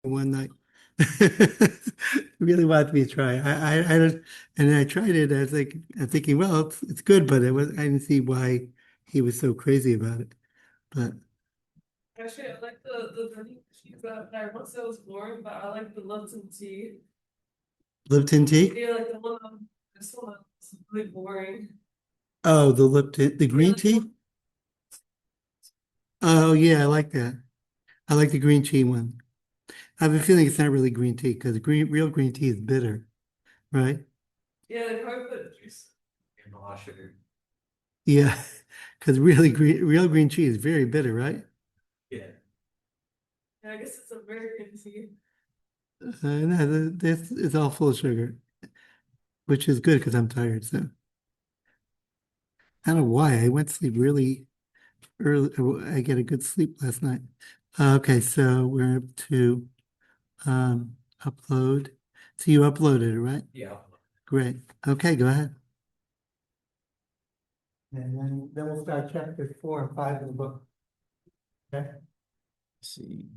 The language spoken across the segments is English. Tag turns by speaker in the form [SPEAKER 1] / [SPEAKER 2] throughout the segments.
[SPEAKER 1] one night. Really wanted me to try. I don't, and I tried it. I was like, I'm thinking, well, it's good, but I didn't see why he was so crazy about it. But
[SPEAKER 2] Actually, I like the honey cheese that I once said was boring, but I like the Lipton tea.
[SPEAKER 1] Lipton tea?
[SPEAKER 2] Yeah, like the one this one is really boring.
[SPEAKER 1] Oh, the Lipton, the
[SPEAKER 2] Yeah,
[SPEAKER 1] green
[SPEAKER 2] like the
[SPEAKER 1] tea?
[SPEAKER 2] one
[SPEAKER 1] Oh, yeah, I like that. I like the green tea one. I have a feeling it's not really green tea because real green tea is bitter, right?
[SPEAKER 2] yeah, they probably put juice and a lot of sugar.
[SPEAKER 1] Yeah, because real green tea is very bitter, right?
[SPEAKER 2] Yeah. Yeah, I guess it's American tea.
[SPEAKER 1] No, this is all full of sugar, which is good because I'm tired. So I don't know why I went to sleep really early. I get a good sleep last night. Okay, so we're up to upload. So you uploaded it, right?
[SPEAKER 2] Yeah.
[SPEAKER 1] Great. Okay, go ahead. And then we'll start chapter 4 and 5 of the book. Okay.
[SPEAKER 2] Let's see.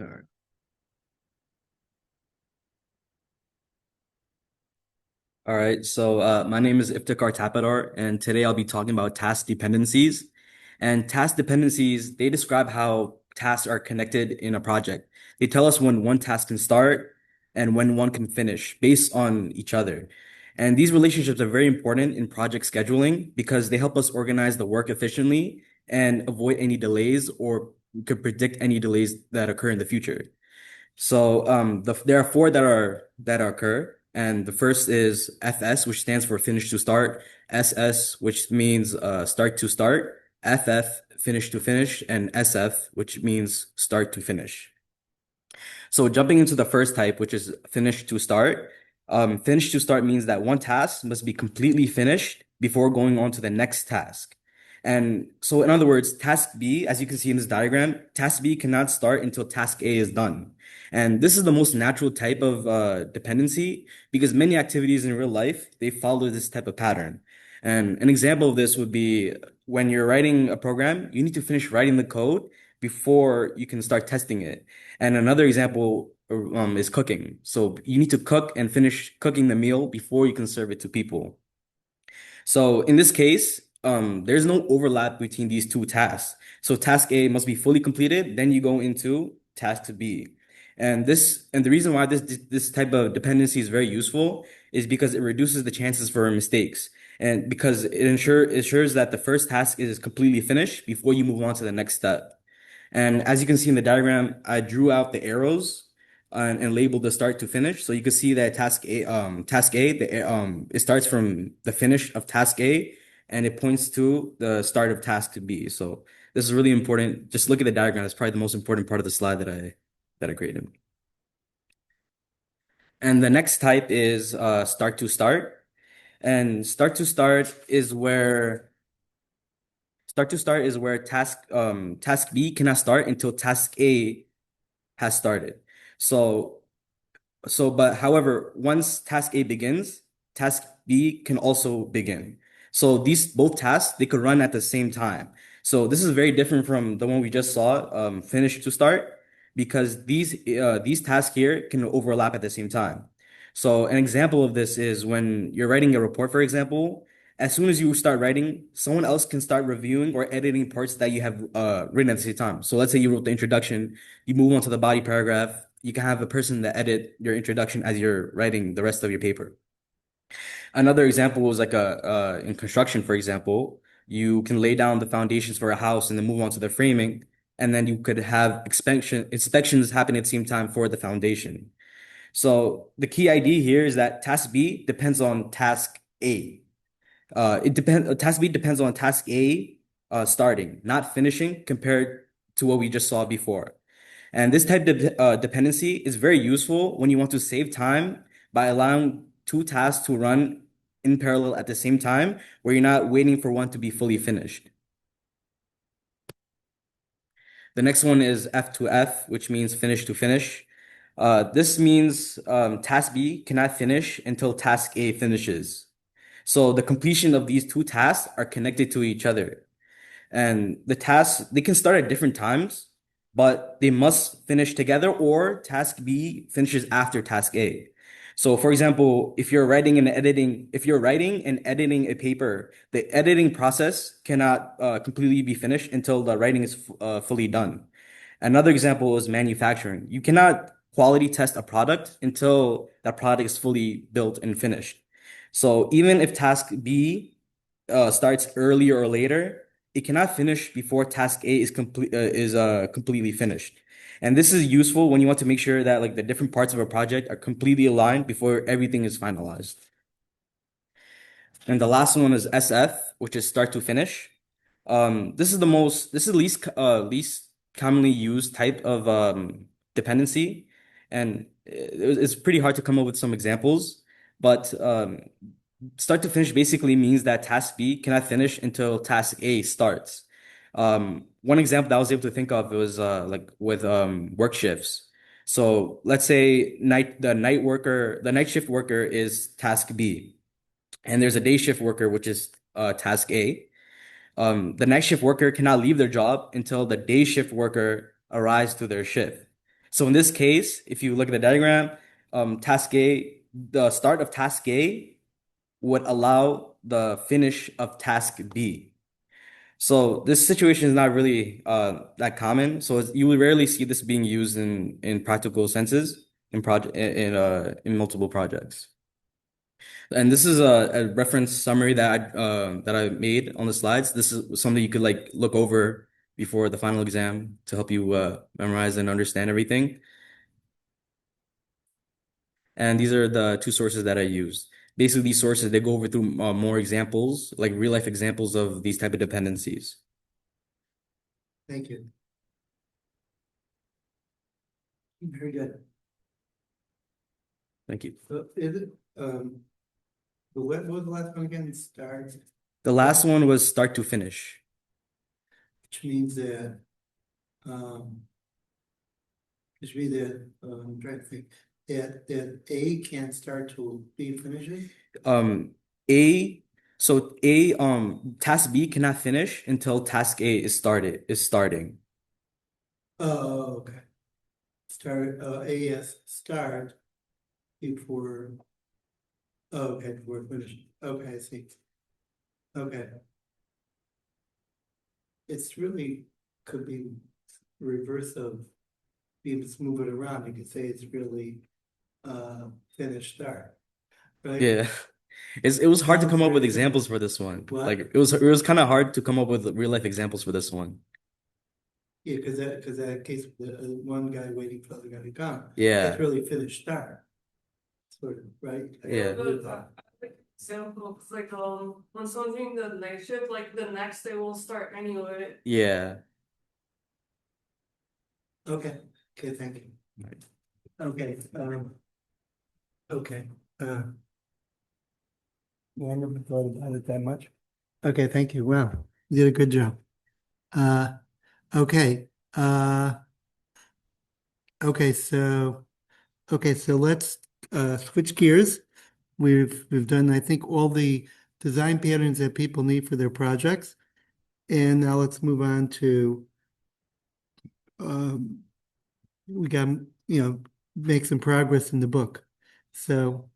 [SPEAKER 2] All right. All right, so my name is Iftikhar Tapadar, and today I'll be talking about task dependencies. And task dependencies, they describe how tasks are connected in a project. They tell us when one task can start and when one can finish based on each other. And these relationships are very important in project scheduling because they help us organize the work efficiently and avoid any delays or could predict any delays that occur in the future. So there are four that occur, and the first is FS, which stands for finish to start, SS, which means start to start, FF, finish to finish, and SF, which means start to finish. So jumping into the first type, which is finish to start, finish to start means that one task must be completely finished before going on to the next task. And so, in other words, task B, as you can see in this diagram, task B cannot start until task A is done. And this is the most natural type of dependency because many activities in real life, they follow this type of pattern. And an example of this would be when you're writing a program, you need to finish writing the code before you can start testing it. And another example is cooking. So you need to cook and finish cooking the meal before you can serve it to people. So in this case, there's no overlap between these two tasks. So task A must be fully completed, then you go into task B. And the reason why this type of dependency is very useful is because it reduces the chances for mistakes. And because ensures that the first task is completely finished before you move on to the next step. And as you can see in the diagram, I drew out the arrows and labeled the start to finish. So you can see that task A, it starts from the finish of task A and it points to the start of task B. So this is really important. Just look at the diagram. It's probably the most important part of the slide that I created. And the next type is start to start. And start to start is where task B cannot start until task A has started. So, but however, once task A begins, task B can also begin. So these both tasks, they could run at the same time. So this is very different from the one we just saw, finish to start, because these tasks here can overlap at the same time. So an example of this is when you're writing a report, for example, as soon as you start writing, someone else can start reviewing or editing parts that you have written at the same time. So let's say you wrote the introduction, you move on to the body paragraph, you can have a person that edit your introduction as you're writing the rest of your paper. Another example is like in construction, for example, you can lay down the foundations for a house and then move on to the framing, and then you could have inspections happen at the same time for the foundation. So the key idea here is that task B depends on task A. Task B depends on task A starting, not finishing, compared to what we just saw before. And this type of dependency is very useful when you want to save time by allowing two tasks to run in parallel at the same time, where you're not waiting for one to be fully finished. The next one is F to F, which means finish to finish. This means task B cannot finish until task A finishes. So the completion of these two tasks are connected to each other. And the tasks, they can start at different times, but they must finish together, or task B finishes after task A. So for example, if you're writing and editing a paper, the editing process cannot completely be finished until the writing is fully done. Another example is manufacturing. You cannot quality test a product until that product is fully built and finished. So even if task B starts earlier or later, it cannot finish before task A is completely finished. And this is useful when you want to make sure that like the different parts of a project are completely aligned before everything is finalized. And the last one is SF, which is start to finish. This is least commonly used type of dependency, and it's pretty hard to come up with some examples. But start to finish basically means that task B cannot finish until task A starts. One example that I was able to think of was like with work shifts. So let's say the night shift worker is task B, and there's a day shift worker, which is task A. The night shift worker cannot leave their job until the day shift worker arrives to their shift. So in this case, if you look at the diagram, task A, the start of task A would allow the finish of task B. So this situation is not really that common. So you will rarely see this being used in practical senses in multiple projects. And this is a reference summary that I made on the slides. This is something you could like look over before the final exam to help you memorize and understand everything. And these are the two sources that I used. Basically, these sources they go over through more examples, like real life examples of these type of dependencies.
[SPEAKER 1] Thank you. Very good.
[SPEAKER 2] Thank you.
[SPEAKER 1] So is it, what was the last one again? Start,
[SPEAKER 2] The last one was start to finish.
[SPEAKER 1] which means that, um, I'm trying to think, that A can't start till B finishes?
[SPEAKER 2] Um, A, so A, task B cannot finish until task A is starting.
[SPEAKER 1] Oh, okay. Start, AS start before, oh, okay, before finish. Okay, I see. Okay. It's really could be reverse of, you just move it around, you could say it's really finish start, right?
[SPEAKER 2] Yeah. It was hard to
[SPEAKER 1] Sounds
[SPEAKER 2] come up with
[SPEAKER 1] very
[SPEAKER 2] examples
[SPEAKER 1] simple.
[SPEAKER 2] for this one.
[SPEAKER 1] What?
[SPEAKER 2] Like it was kind of hard to come up with real life examples for this one.
[SPEAKER 1] Yeah, because that case, the one guy waiting for the other guy to come,
[SPEAKER 2] Yeah.
[SPEAKER 1] that's really finish start. Sort of, right?
[SPEAKER 2] Yeah.
[SPEAKER 3] But like example, it's like when someone's doing the night shift, like the next day will start anyway.
[SPEAKER 2] Yeah.
[SPEAKER 1] Okay, okay, thank you.
[SPEAKER 2] Right.
[SPEAKER 1] Okay, okay, yeah, I never thought about it that much. Okay, thank you. Wow, you did a good job. Uh, okay, okay, so, let's switch gears. We've done, I think, all the design patterns that people need for their projects. And now let's move on to we got, make some progress in the book. So,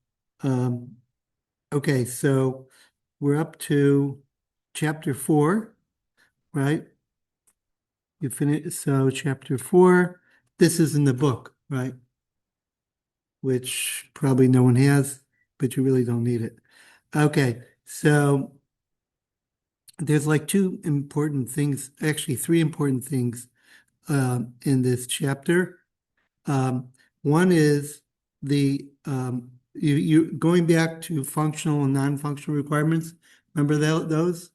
[SPEAKER 1] okay, so we're up to chapter 4, right? You finish, so chapter 4, this is in the book, right? Which probably no one has, but you really don't need it. Okay, so there's like two important things, actually three important things in this chapter. One is the you going back to functional and non-functional requirements. Remember those,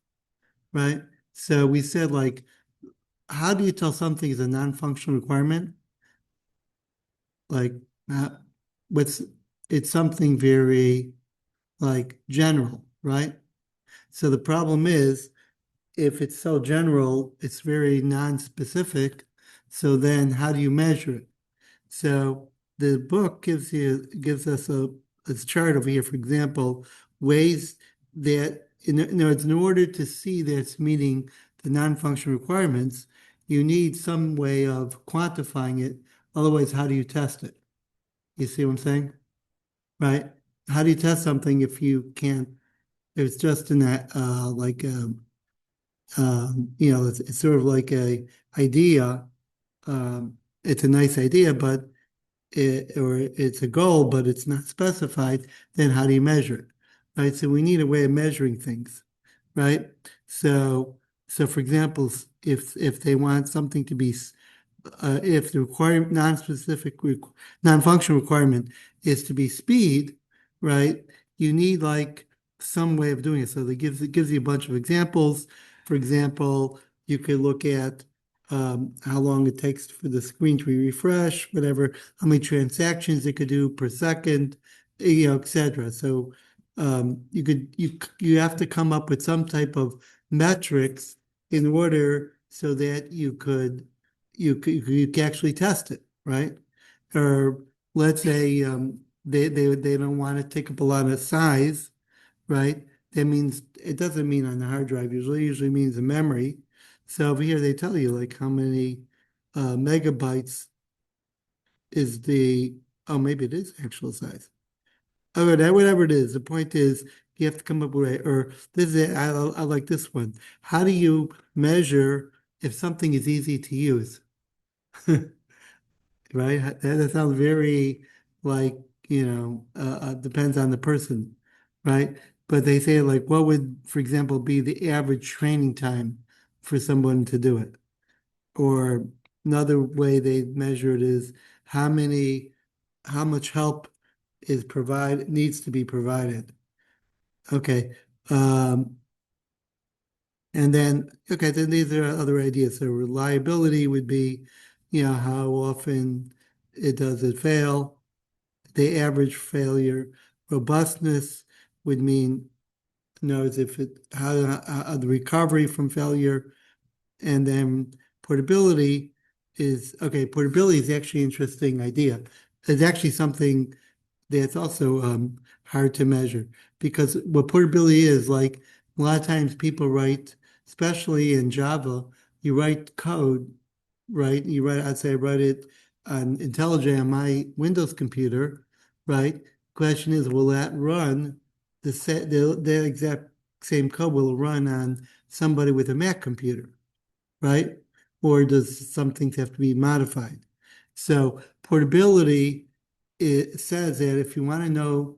[SPEAKER 1] right? So we said like, how do you tell something is a non-functional requirement? Like, what's it's something very like general, right? So the problem is if it's so general, it's very non-specific, So then how do you measure it? So the book gives us a chart over here, for example, ways that in other words, in order to see that it's meeting the non-function requirements, you need some way of quantifying it. Otherwise, how do you test it? You see what I'm saying? Right? How do you test something if you can't? It's just in that like it's sort of like a idea. It's a nice idea, but or it's a goal, but it's not specified, then how do you measure it? Right? So we need a way of measuring things, right? So for example, if they want something to be if the non-function requirement is to be speed, right? You need like some way of doing it. So it gives you a bunch of examples. For example, you could look at how long it takes for the screen to refresh, whatever, how many transactions it could do per second, etc. So you have to come up with some type of metrics in order so that you can actually test it, right? Or let's say they don't want to take up a lot of size, right? That means it doesn't mean on the hard drive usually, it usually means the memory. So over here they tell you like how many megabytes is the, oh, maybe it is actual size. Oh, whatever it is, the point is you have to come up with, or this is, I like this one. How do you measure if something is easy to use? Right? That sounds very like, depends on the person, right? But they say like, what would, for example, be the average training time for someone to do it? Or another way they measure it is how many, how much help needs to be provided. Okay. And then, okay, then these are other ideas. So reliability would be, how often does it fail? The average failure. Robustness would mean knows if it how the recovery from failure, and then portability is okay. Portability is actually an interesting idea. It's actually something that's also hard to measure because what portability is like a lot of times people write, especially in Java, you write code, right? I'd say I write it on IntelliJ on my Windows computer, right? Question is, will that run the exact same code will run on somebody with a Mac computer, right? Or does some things have to be modified? So portability, it says that if you want to know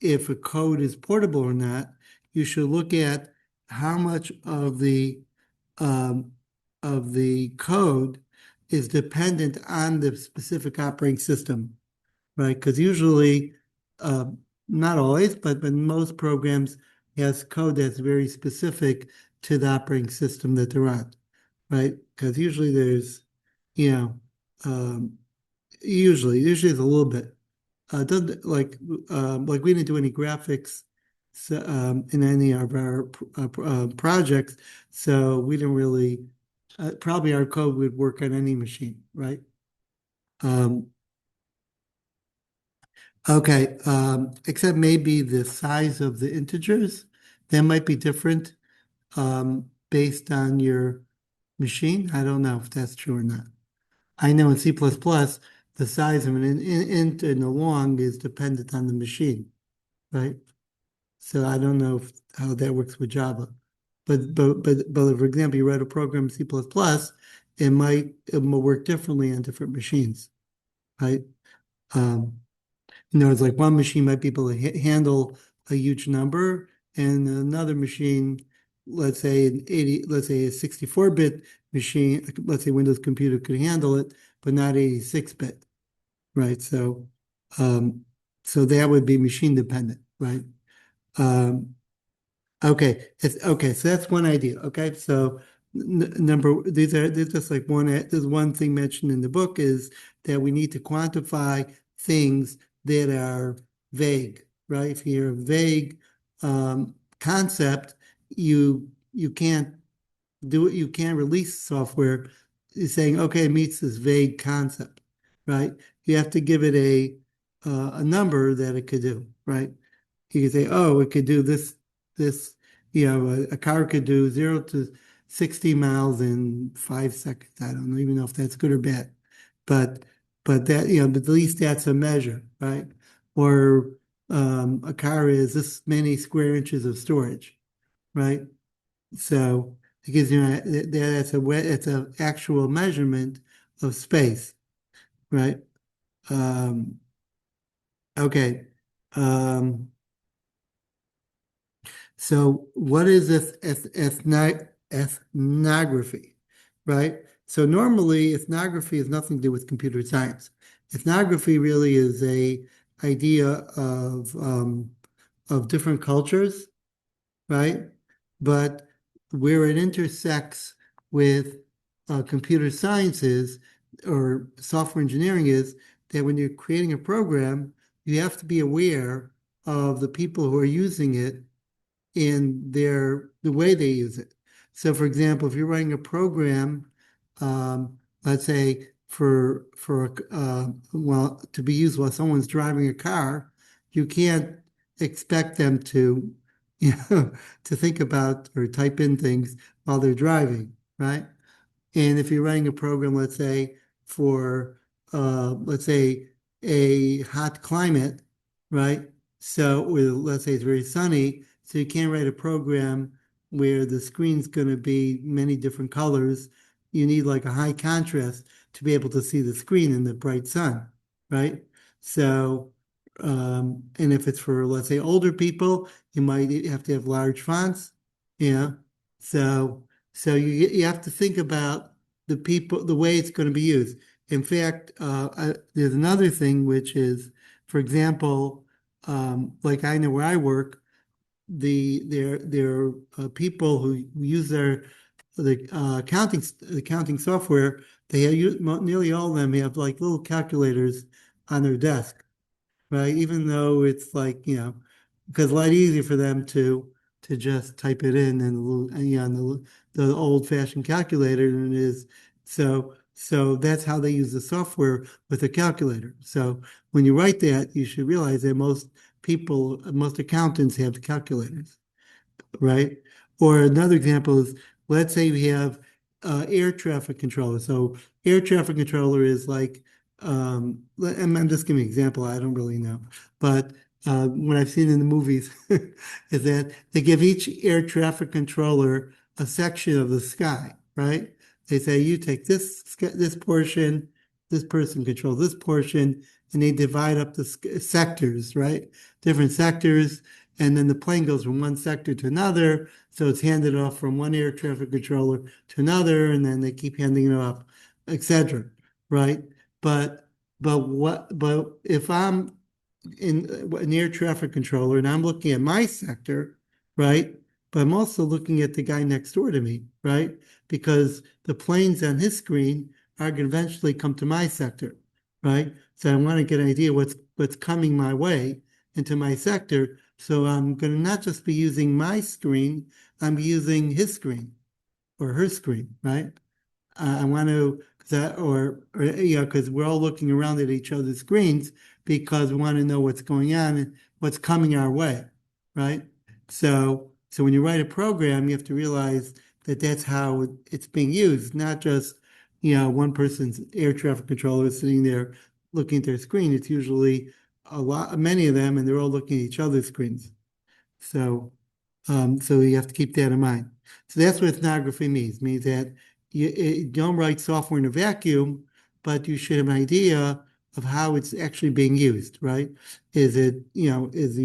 [SPEAKER 1] if a code is portable or not, you should look at how much um, of the code is dependent on the specific operating system, right? Because usually, uh, not always, but most programs has code that's very specific to the operating system that they're on, right? Because usually there's, you know, um, usually it's a little bit. Doesn't like we didn't do any graphics in any of our projects, so we didn't really. Probably our code would work on any machine, right? Um, okay, except maybe the size of the integers, that might be different based on your machine. I don't know if that's true or not. I know in C++, the size of an int and a long is dependent on the machine, right? So I don't know how that works with Java. But for example, you write a program in C++, it might work differently on different machines, right? Um, it's like one machine might be able to handle a huge number, and another machine, let's say a 64-bit machine, let's say Windows computer could handle it, but not 86-bit, right? Um, so that would be machine dependent, right? Um, okay, so that's one idea. Okay, so there's just like there's one thing mentioned in the book is that we need to quantify things that are vague, right? If you're a vague concept, you can't do it. You can't release software is saying, okay, it meets this vague concept, right? You have to give it a number that it could do, right? You could say, oh, it could do this, a car could do 0 to 60 miles in 5 seconds. I don't even know if that's good or bad, but that, but at least that's a measure, right? Or a car is this many square inches of storage, right? So it gives you it's an actual measurement of space, right? Um, okay. Um, So what is ethnography, right? So normally ethnography has nothing to do with computer science. Ethnography really is a idea of different cultures, right? But where it intersects with computer sciences or software engineering is that when you're creating a program, you have to be aware of the people who are using it in the way they use it. So, for example, if you're writing a program, let's say well, to be used while someone's driving a car, you can't expect them to, you know, to think about or type in things while they're driving, right? And if you're writing a program, let's say for, let's say a hot climate, right? So, let's say it's very sunny, so you can't write a program where the screen's going to be many different colors. You need like a high contrast to be able to see the screen in the bright sun, right? So, and if it's for, let's say, older people, you might have to have large fonts, yeah. So, you have to think about the way it's going to be used. In fact, there's another thing which is, for example, like I know where I work, there are people who use the accounting software. They have, nearly all of them have like little calculators on their desk, right? Even though it's like, because it's a lot easier for them to just type it in and the old-fashioned calculator than it is. So that's how they use the software with a calculator. So when you write that, you should realize that most accountants have calculators, right? Or another example is, let's say we have air traffic controller. So air traffic controller is like, I'm just giving an example. I don't really know, but what I've seen in the movies is that they give each air traffic controller a section of the sky, right? They say you take this portion, this person controls this portion, and they divide up the sectors, right? Different sectors, and then the plane goes from one sector to another. So it's handed off from one air traffic controller to another, and then they keep handing it off, etc. Right? But but if I'm in an air traffic controller and I'm looking at my sector, right? But I'm also looking at the guy next door to me, right? Because the planes on his screen are going to eventually come to my sector, right? So I want to get an idea what's coming my way into my sector. So I'm going to not just be using my screen, I'm using his screen or her screen, right? I want to, because we're all looking around at each other's screens because we want to know what's going on and what's coming our way, right? So when you write a program, you have to realize that that's how it's being used, not just, one person's air traffic controller sitting there looking at their screen. It's usually many of them, and they're all looking at each other's screens. So you have to keep that in mind. So that's what ethnography means. Means that you don't write software in a vacuum, but you should have an idea of how it's actually being used, right? Is it, is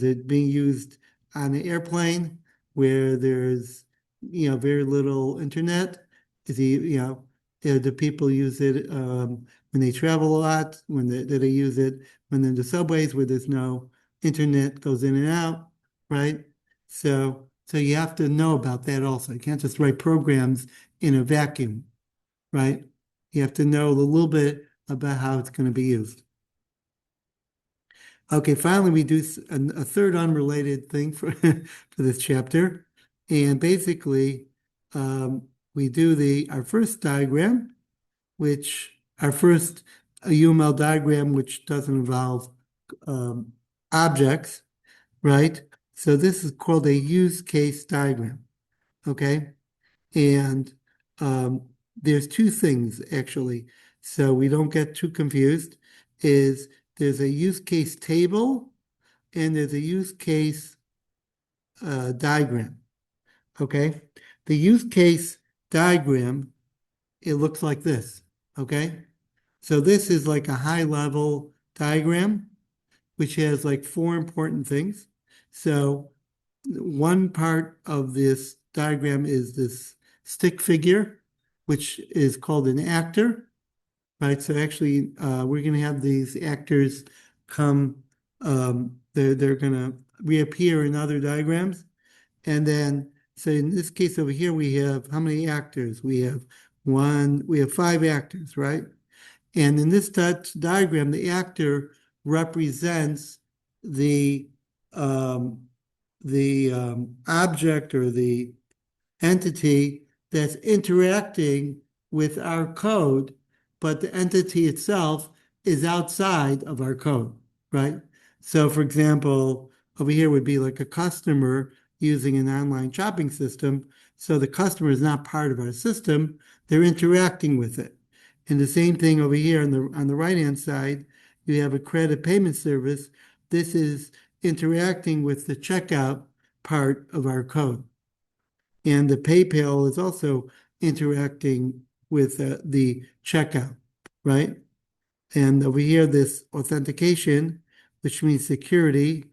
[SPEAKER 1] it being used on an airplane where there's, very little internet? Do people use it when they travel a lot? Do they use it when they're in the subways where there's no internet goes in and out? Right? So you have to know about that also. You can't just write programs in a vacuum, right? You have to know a little bit about how it's going to be used. Okay, finally, we do a third unrelated thing for for this chapter, and basically, we do our first diagram, our first UML diagram, which doesn't involve objects, right? So this is called a use case diagram, okay? And there's two things actually, so we don't get too confused, is there's a use case table and there's a use case diagram, okay? The use case diagram, it looks like this, okay? So this is like a high level diagram, which has like four important things. So one part of this diagram is this stick figure, which is called an actor, right? So actually, we're going to have these actors come, they're going to reappear in other diagrams. And then, so in this case over here, we have how many actors? We have five actors, right? And in this diagram, the actor represents the object or the entity that's interacting with our code, but the entity itself is outside of our code, right? So for example, over here would be like a customer using an online shopping system. So the customer is not part of our system, they're interacting with it. And the same thing over here on the right-hand side, you have a credit payment service. This is interacting with the checkout part of our code. And the PayPal is also interacting with the checkout, right? And over here, this authentication, which means security,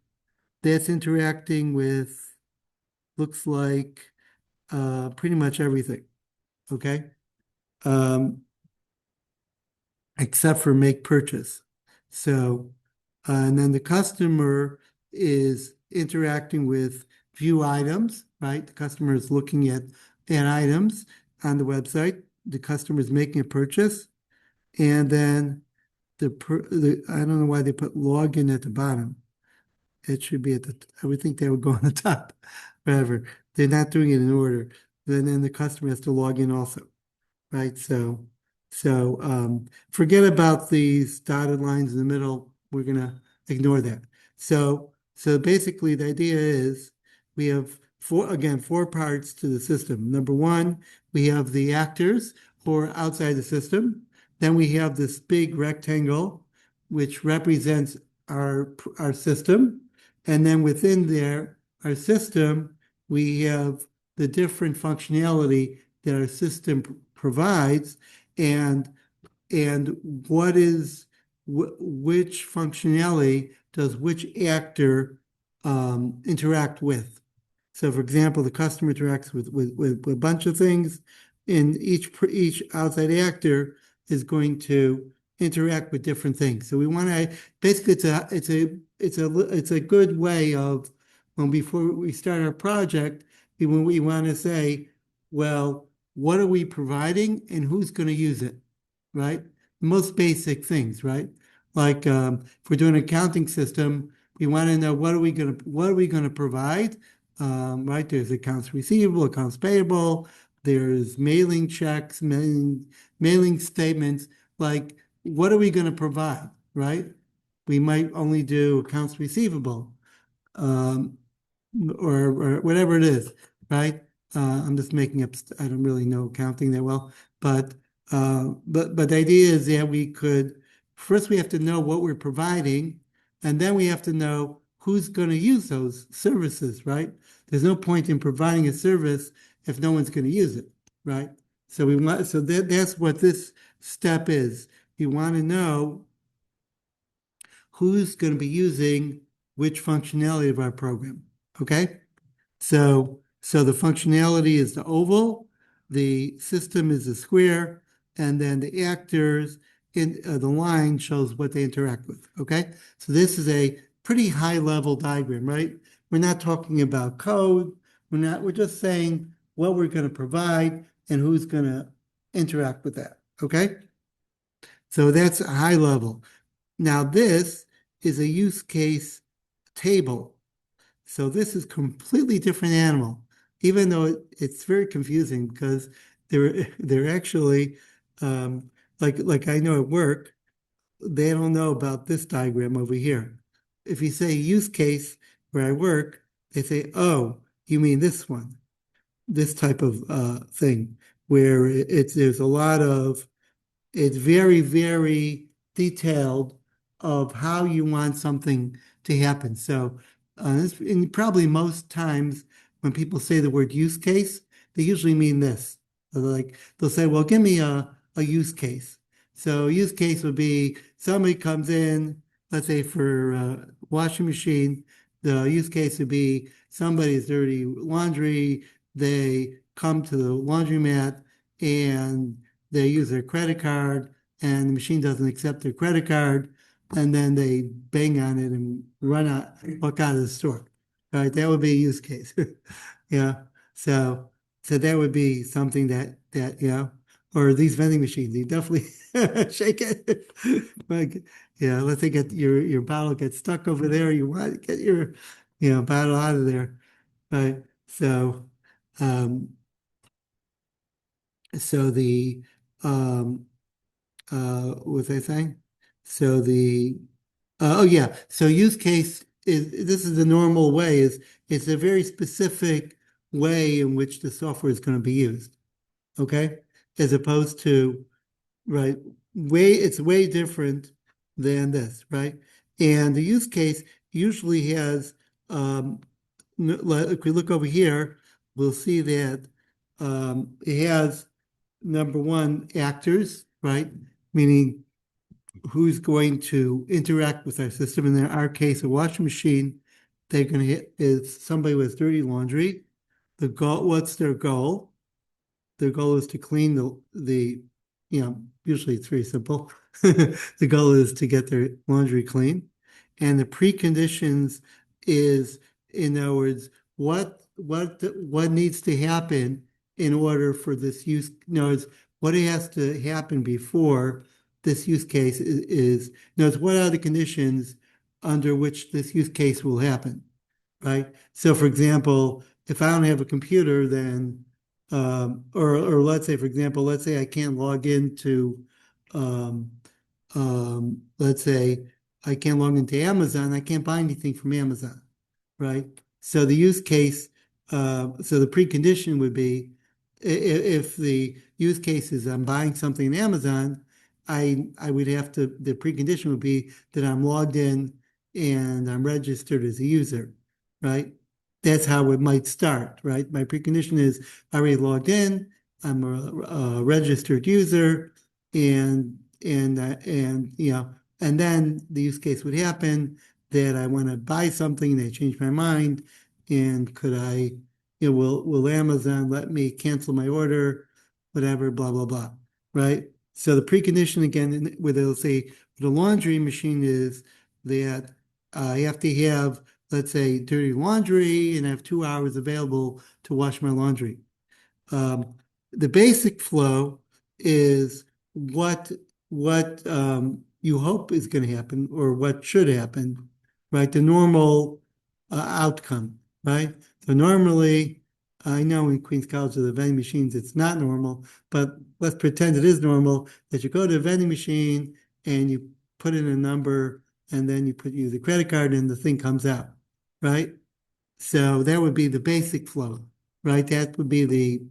[SPEAKER 1] that's interacting with, looks like pretty much everything, okay? Except for make purchase. So, and then the customer is interacting with view items, right? The customer is looking at items on the website. The customer is making a purchase. And then I don't know why they put login at the bottom. It should be I would think they would go on the top, whatever. They're not doing it in order. Then the customer has to log in also, right? So forget about these dotted lines in the middle. We're gonna ignore that. So basically the idea is we have four parts to the system. Number one, we have the actors who are outside the system. Then we have this big rectangle, which represents our system. And then within there, our system, we have the different functionality that our system provides and which functionality does which actor interact with. So for example, the customer interacts with a bunch of things, and each outside actor is going to interact with different things. So we want to basically it's a good way of before we start our project, we want to say, well, what are we providing and who's going to use it, right? Most basic things, right? Like if we're doing an accounting system, we want to know what are we going to provide, right? There's accounts receivable, accounts payable, there's mailing checks, mailing statements. Like, what are we going to provide, right? We might only do accounts receivable, or whatever it is, right? I'm just making up. I don't really know accounting that well, but the idea is that we could first we have to know what we're providing, and then we have to know who's going to use those services, right? There's no point in providing a service if no one's going to use it, right? So that's what this step is. You want to know who's going to be using which functionality of our program, okay? So the functionality is the oval, the system is the square, and then the actors in the line shows what they interact with, okay? So this is a pretty high level diagram, right? We're not talking about code. We're just saying what we're going to provide and who's going to interact with that, okay? So that's a high level. Now this is a use case table. So this is completely different animal, even though it's very confusing because they're actually, like I know at work, they don't know about this diagram over here. If you say use case where I work, they say, oh, you mean this one, this type of thing, where there's a lot of, it's very, very detailed of how you want something to happen. So, and probably most times when people say the word use case, they usually mean this. So like they'll say, well, give me a use case. So use case would be somebody comes in, let's say for washing machine, the use case would be somebody's dirty laundry, they come to the laundromat and they use their credit card and the machine doesn't accept their credit card, and then they bang on it and walk out of the store. Right? That would be a use case. Yeah. So that would be something that or these vending machines, you definitely shake it. Like, yeah, let's say get your bottle gets stuck over there. You want to get your bottle out of there. Right. Um, so the um what was I saying? So the oh yeah, so use case is this is the normal way is it's a very specific way in which the software is going to be used. Okay? As opposed to right it's way different than this, right? And the use case usually has if we look over here, we'll see that it has number one, actors, right? Meaning who's going to interact with our system. And in our case, a washing machine, they're going to hit is somebody with dirty laundry. The goal, what's their goal? Their goal is to clean usually it's very simple. The goal is to get their laundry clean. And the preconditions is, in other words, what needs to happen in order for this use, in other words, what has to happen before this use case in other words, what are the conditions under which this use case will happen, right? So for example, if I don't have a computer, then or let's say, for example, let's say I can't log into, um, let's say I can't log into Amazon, I can't buy anything from Amazon, right? So the use case, so the precondition would be if the use case is I'm buying something in Amazon, I would have to, the precondition would be that I'm logged in and I'm registered as a user, right? That's how it might start, right? My precondition is I already logged in, I'm a registered user, and and then the use case would happen that I want to buy something, they change my mind, and could I, will Amazon let me cancel my order, whatever, blah, blah, blah, right? So the precondition again, where they'll say the laundry machine is that I have to have, let's say, dirty laundry and I have 2 hours available to wash my laundry. The basic flow is what you hope is going to happen or what should happen, right? The normal outcome, right? So normally, I know in Queens College with the vending machines, it's not normal, but let's pretend it is normal that you go to a vending machine and you put in a number and then you use a credit card and the thing comes out, right? So that would be the basic flow, right? That would be the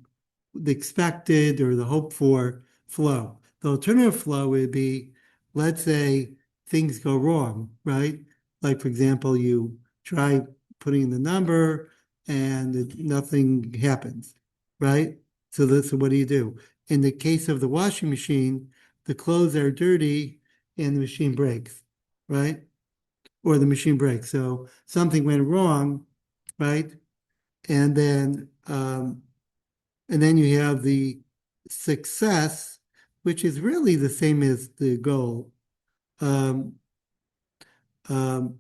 [SPEAKER 1] expected or the hoped for flow. The alternative flow would be, let's say things go wrong, right? Like for example, you try putting in the number and nothing happens, right? So what do you do? In the case of the washing machine, the clothes are dirty and the machine breaks, right? Or the machine breaks. So something went wrong, right? And then you have the success, which is really the same as the goal, um, um,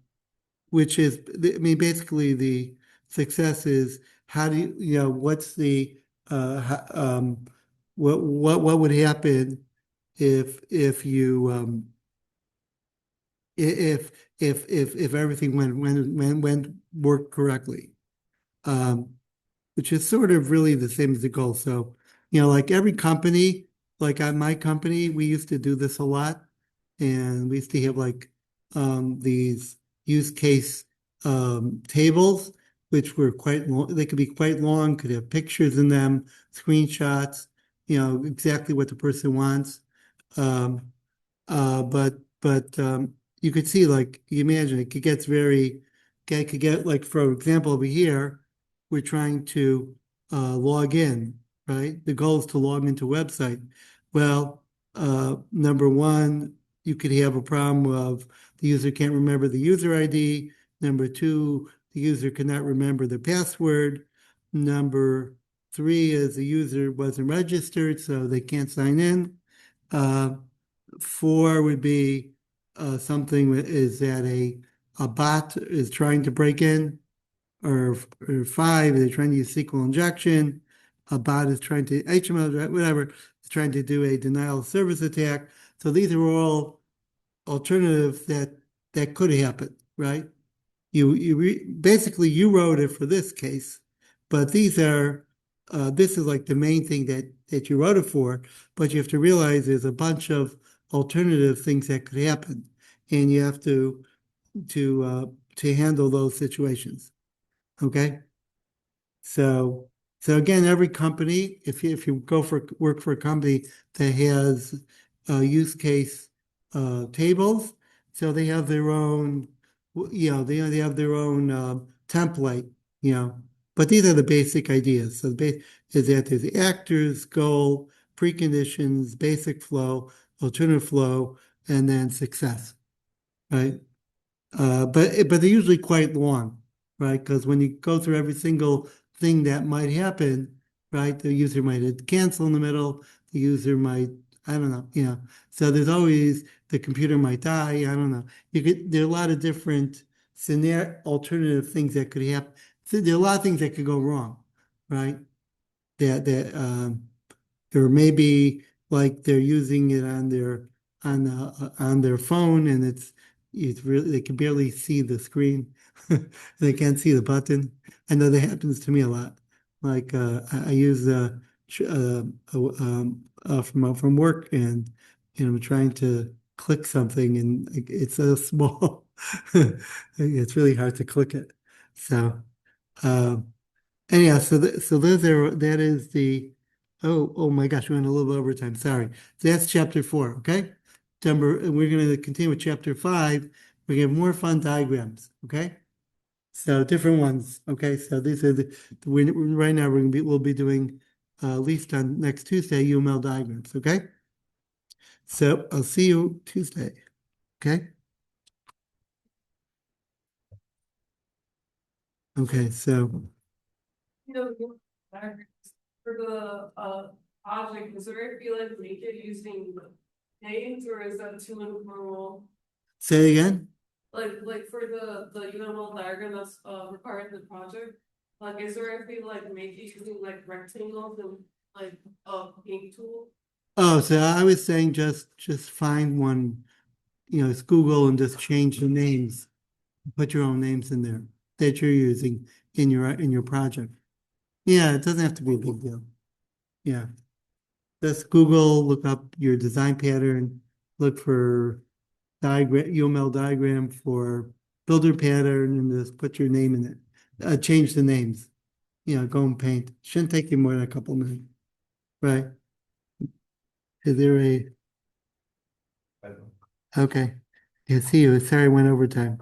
[SPEAKER 1] which is, I mean, basically the success is how do what's the, what would happen if you, if everything went worked correctly, which is sort of really the same as the goal. So, like every company, like at my company, we used to do this a lot. And we used to have like these use case tables, which were quite long. They could be quite long, could have pictures in them, screenshots, exactly what the person wants. Um, but you could see, like, you imagine it gets very, it could get like, for example, over here, we're trying to log in, right? The goal is to log into a website. Well, number one, you could have a problem of the user can't remember the user ID. Number two, the user cannot remember the password. Number three is the user wasn't registered, so they can't sign in. Uh, Four would be something that is that a bot is trying to break in, or five, they're trying to use SQL injection. A bot is trying to HTML, whatever, is trying to do a denial of service attack. So these are all alternatives that could happen, right? Basically you wrote it for this case, but this is like the main thing that you wrote it for, but you have to realize there's a bunch of alternative things that could happen, and you have to handle those situations. Okay? So again, every company, if you work for a company that has use case tables, so they have their own, they have their own template, but these are the basic ideas. So the base is that there's the actors, goal, preconditions, basic flow, alternative flow, and then success, right? But they're usually quite long, right? Because when you go through every single thing that might happen, right, the user might cancel in the middle, the user might, I don't know, So there's always the computer might die. I don't know. There are a lot of different alternative things that could happen. So there are a lot of things that could go wrong, right? That or maybe like they're using it on their phone, and it's really, they can barely see the screen. They can't see the button. I know that happens to me a lot. Like I use from work, and I'm trying to click something, and it's so small. It's really hard to click it. So um anyhow, so that is the, oh my gosh, we went a little bit over time. Sorry. So that's chapter 4, okay? And we're going to continue with chapter 5. We have more fun diagrams, okay? So different ones, okay? So these are right now we'll be doing at least on next Tuesday UML diagrams, okay? So I'll see you Tuesday, okay? Okay, so
[SPEAKER 3] For the object, is there if you like make it using names, or is that too informal?
[SPEAKER 1] say it again.
[SPEAKER 3] Like for the UML diagram that's required in the project, like is there if you like make it using like rectangles and like a paint tool?
[SPEAKER 1] Oh, so I was saying just find one, it's Google, and just change the names. Put your own names in there that you're using in your project. Yeah, it doesn't have to be a big deal. Yeah. Just Google, look up your design pattern, look for UML diagram for builder pattern, and just put your name in it. Change the names. Go and paint. Shouldn't take you more than a couple minutes. Right? Is there a okay. Yeah, see you. Sorry I went over time.